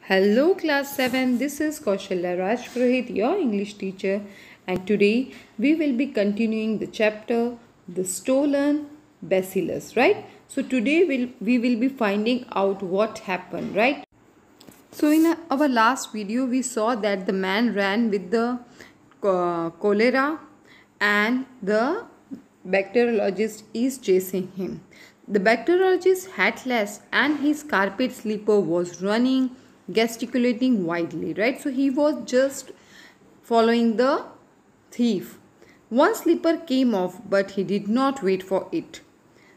Hello class 7, this is Kaushalya Rajpurohit, your English teacher, and today we will be continuing the chapter The Stolen Bacillus, right? So today we will be finding out what happened, right? So in our last video we saw that the man ran with the cholera and the bacteriologist is chasing him. The bacteriologist hatless and his carpet slipper was running, gesticulating widely, right? So he was just following the thief. One slipper came off, but he did not wait for it.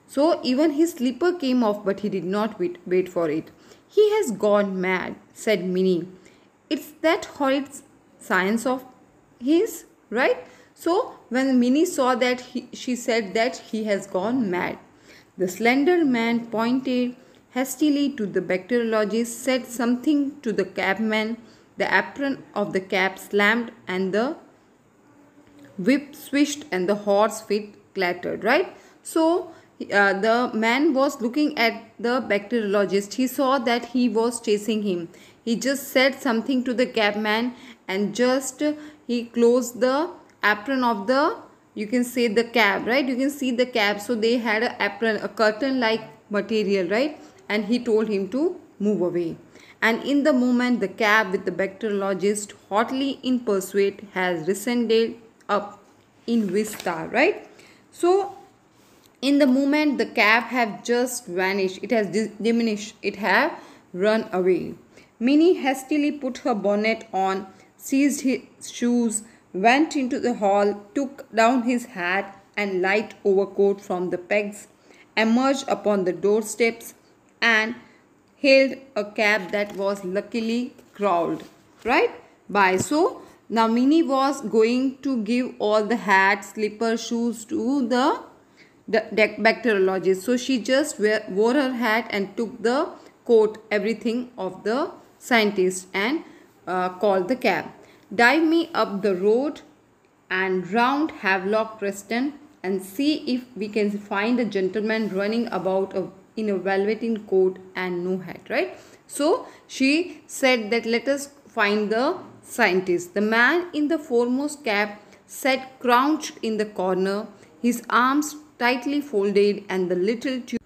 So even his slipper came off, but he did not wait for it. He has gone mad, said Minnie. It's that horrid science of his, right? So when Minnie saw that, she said that he has gone mad. The slender man pointed hastily to the bacteriologist, said something to the cabman. The apron of the cab slammed and the whip swished and the horse feet clattered, right? So the man was looking at the bacteriologist. He saw that he was chasing him. He just said something to the cabman and just he closed the apron of the, you can say, the cab, right? You can see the cab. So they had an apron, a curtain like material, right? And he told him to move away. And in the moment, the cab with the bacteriologist hotly in pursuit has descended up in vista, right? So in the moment, the cab have just vanished. It has diminished. It have run away. Minnie hastily put her bonnet on, seized his shoes, went into the hall, took down his hat and light overcoat from the pegs, emerged upon the doorsteps and hailed a cab that was luckily crawled right by. So now Minnie was going to give all the hats, slippers, shoes to the bacteriologist. So she just wore her hat and took the coat, everything of the scientist and called the cab. Drive me up the road and round Havelock Preston and see if we can find a gentleman running about in a velveteen coat and no hat, right? So she said that let us find the scientist. The man in the foremost cap sat crouched in the corner, his arms tightly folded and the little tube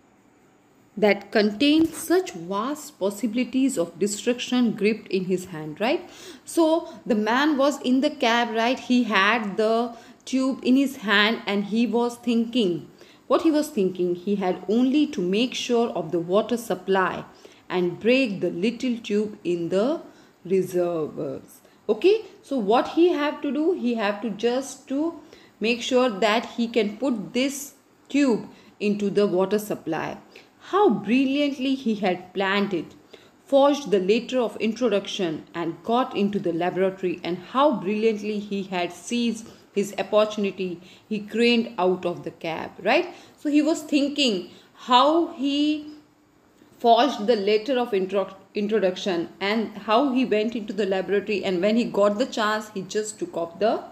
that contained such vast possibilities of destruction gripped in his hand, right? So the man was in the cab, right? He had the tube in his hand and he was thinking. What he was thinking, he had only to make sure of the water supply and break the little tube in the reservoirs. Okay, so what he have to do, he have to just to make sure that he can put this tube into the water supply. How brilliantly he had planned it, forged the letter of introduction and got into the laboratory, and how brilliantly he had seized his opportunity. He craned out of the cab, right? So he was thinking how he forged the letter of introduction and how he went into the laboratory, and when he got the chance, he just took off the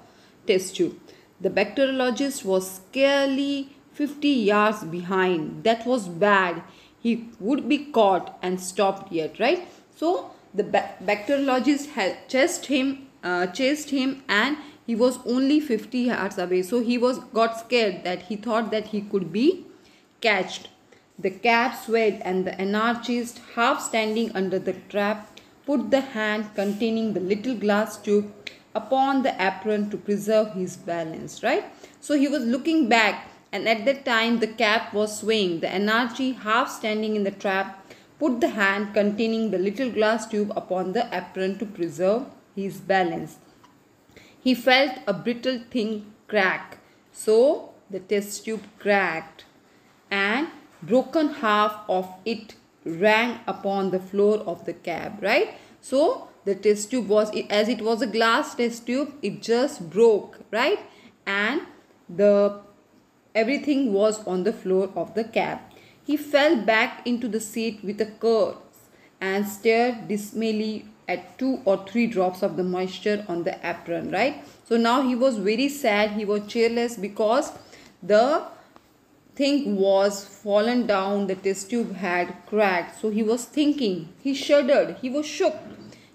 test tube. The bacteriologist was scarcely 50 yards behind. That was bad. He would be caught and stopped yet, right? So the bacteriologist had chased him and he was only 50 yards away. So he got scared that he thought that he could be catched. The cab swayed and the anarchist, half standing under the trap, put the hand containing the little glass tube upon the apron to preserve his balance, right? So he was looking back, and at that time the cab was swaying. The anarchy, half standing in the trap, put the hand containing the little glass tube upon the apron to preserve his balance. He felt a brittle thing crack. So the test tube cracked and broken half of it rang upon the floor of the cab, right? So the test tube was, as it was a glass test tube, it just broke, right? And everything was on the floor of the cab. He fell back into the seat with a curse and stared dismally at 2 or 3 drops of the moisture on the apron, right? So now he was very sad. He was cheerless because the thing was fallen down. The test tube had cracked. So he was thinking. He shuddered. He was shook.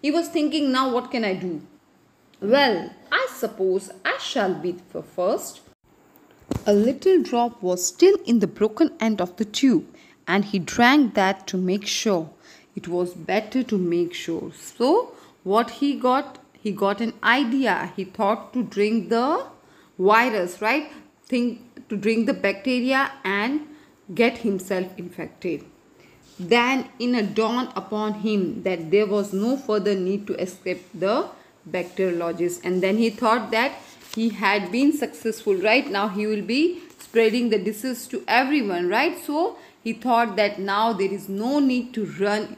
He was thinking, now what can I do? Well, I suppose I shall be the first. A little drop was still in the broken end of the tube, and he drank that to make sure. It was better to make sure. So, what he got? He got an idea. He thought to drink the virus, right? Think to drink the bacteria and get himself infected. Then it dawned upon him that there was no further need to escape the bacteriologist, and then he thought that he had been successful. Right now he will be spreading the disease to everyone, right? So he thought that now there is no need to run,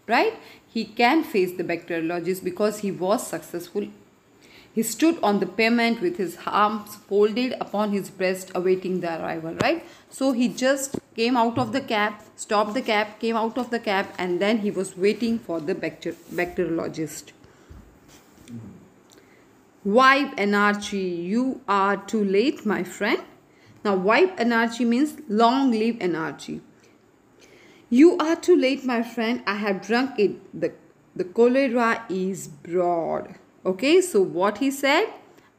right? He can face the bacteriologist because he was successful. He stood on the pavement with his arms folded upon his breast, awaiting the arrival, right? So he just came out of the cab, stopped the cab, came out of the cab, and then he was waiting for the bacteriologist. Vive anarchy, you are too late, my friend. Now, vive anarchy means long live anarchy. You are too late, my friend. I have drunk it. The cholera is broad. Okay, so what he said?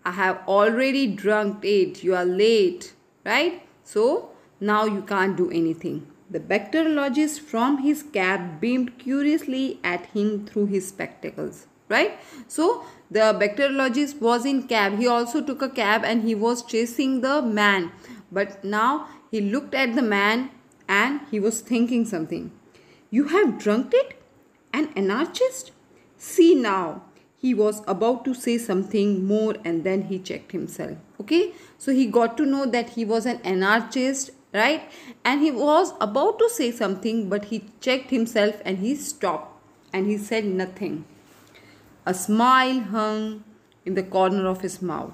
I have already drunk it. You are late, right? So now you can't do anything. The bacteriologist from his cab beamed curiously at him through his spectacles, right? So the bacteriologist was in cab. He also took a cab and he was chasing the man. But now he looked at the man and he was thinking something. You have drunk it? An anarchist? See now. He was about to say something more and then he checked himself. Okay, so he got to know that he was an anarchist, right? And he was about to say something, but he checked himself and he stopped and he said nothing. A smile hung in the corner of his mouth.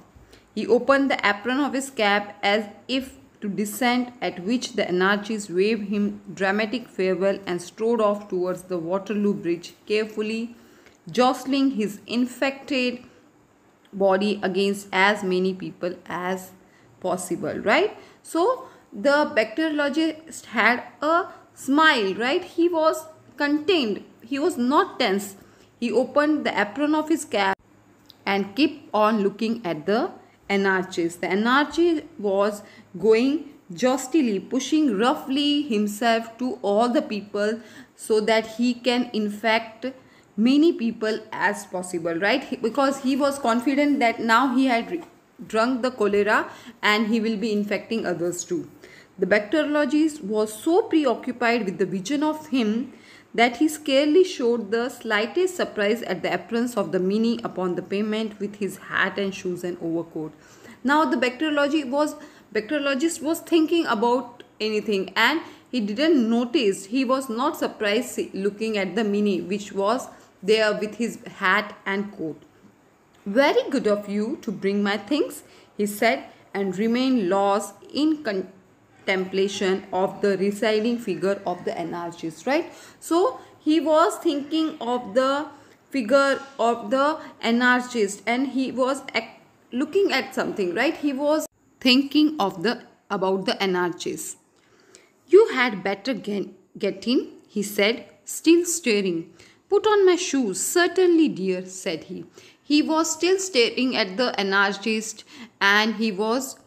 He opened the apron of his cap as if to dissent, at which the anarchist waved him dramatic farewell and strode off towards the Waterloo Bridge, carefully jostling his infected body against as many people as possible, right? So the bacteriologist had a smile, right? He was contained. He was not tense. He opened the apron of his cap and kept on looking at the anarchist. The anarchist was going jostily, pushing roughly himself to all the people so that he can infect many people as possible, right? Because he was confident that now he had drunk the cholera and he will be infecting others too. The bacteriologist was so preoccupied with the vision of him that he scarcely showed the slightest surprise at the appearance of the Mini upon the pavement with his hat and shoes and overcoat. Now the bacteriologist was thinking about anything and he didn't notice. He was not surprised looking at the Mini which was there with his hat and coat. Very good of you to bring my things, he said, and remained lost in contemplation of the receding figure of the anarchist, right? So he was thinking of the figure of the anarchist and he was looking at something, right? He was thinking of about the anarchist. You had better get in, he said, still staring. Put on my shoes. Certainly, dear, said he. He was still staring at the anarchist and he was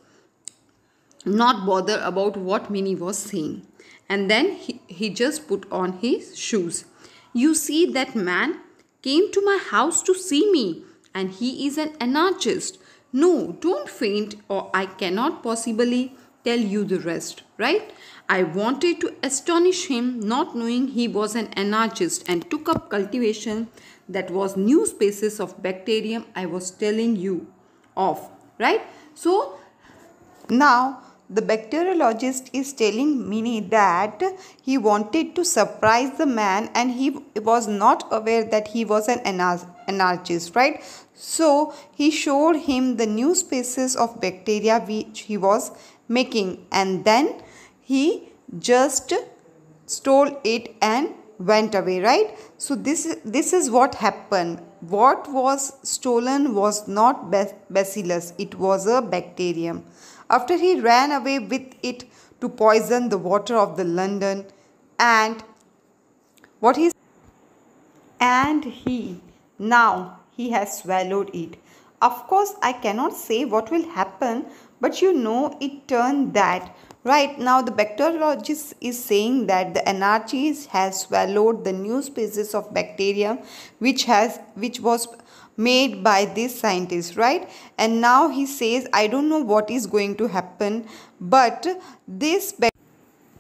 not bothered about what Minnie was saying. And then he just put on his shoes. You see, that man came to my house to see me and he is an anarchist. No, don't faint or I cannot possibly tell you the rest, right? I wanted to astonish him, not knowing he was an anarchist, and took up cultivation that was new species of bacterium I was telling you of, right? So now the bacteriologist is telling Minnie that he wanted to surprise the man and he was not aware that he was an anarchist, right? So he showed him the new species of bacteria which he was making and then he just stole it and went away, right? So this is what happened. What was stolen was not Bacillus, it was a bacterium. After he ran away with it to poison the water of the London, and what he and he has swallowed it. Of course, I cannot say what will happen, but it turned that. Right now, the bacteriologist is saying that the anarchist has swallowed the new species of bacterium which was made by this scientist, right? And now he says, I don't know what is going to happen, but this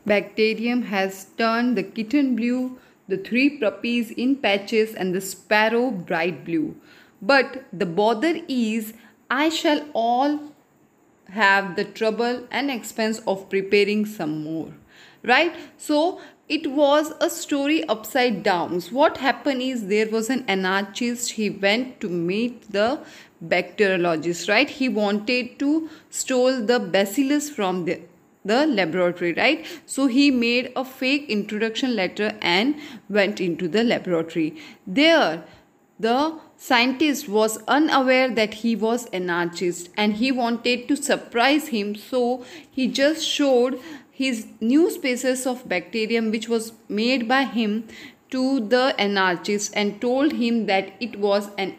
Bacterium has turned the kitten blue, the three puppies in patches, and the sparrow bright blue. But the bother is, I shall all have the trouble and expense of preparing some more. Right? So it was a story upside down. What happened is there was an anarchist. He went to meet the bacteriologist. Right? He wanted to steal the bacillus from the laboratory, right? So he made a fake introduction letter and went into the laboratory. There the scientist was unaware that he was an anarchist and he wanted to surprise him, so he just showed his new species of bacterium which was made by him to the anarchist and told him that it was an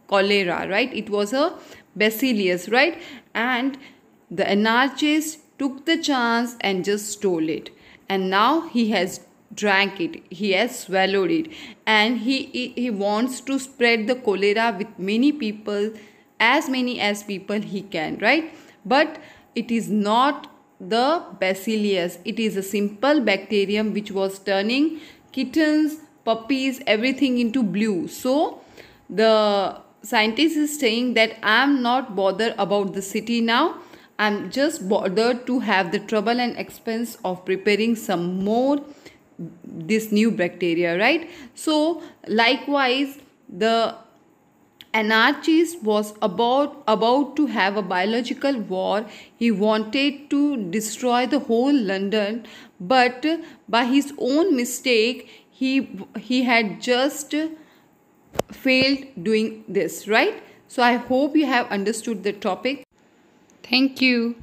cholera, right? It was a bacillus, right? And the anarchist took the chance and just stole it, and now he has drank it, he has swallowed it, and he wants to spread the cholera with many people, as many as people he can, right? But it is not the bacillus, it is a simple bacterium which was turning kittens, puppies, everything into blue. So the scientist is saying that I am not bothered about the city now, I'm just bothered to have the trouble and expense of preparing some more this new bacteria, right? So likewise, the anarchist was about to have a biological war. He wanted to destroy the whole London, but by his own mistake he had just failed doing this, right? So I hope you have understood the topic. Thank you.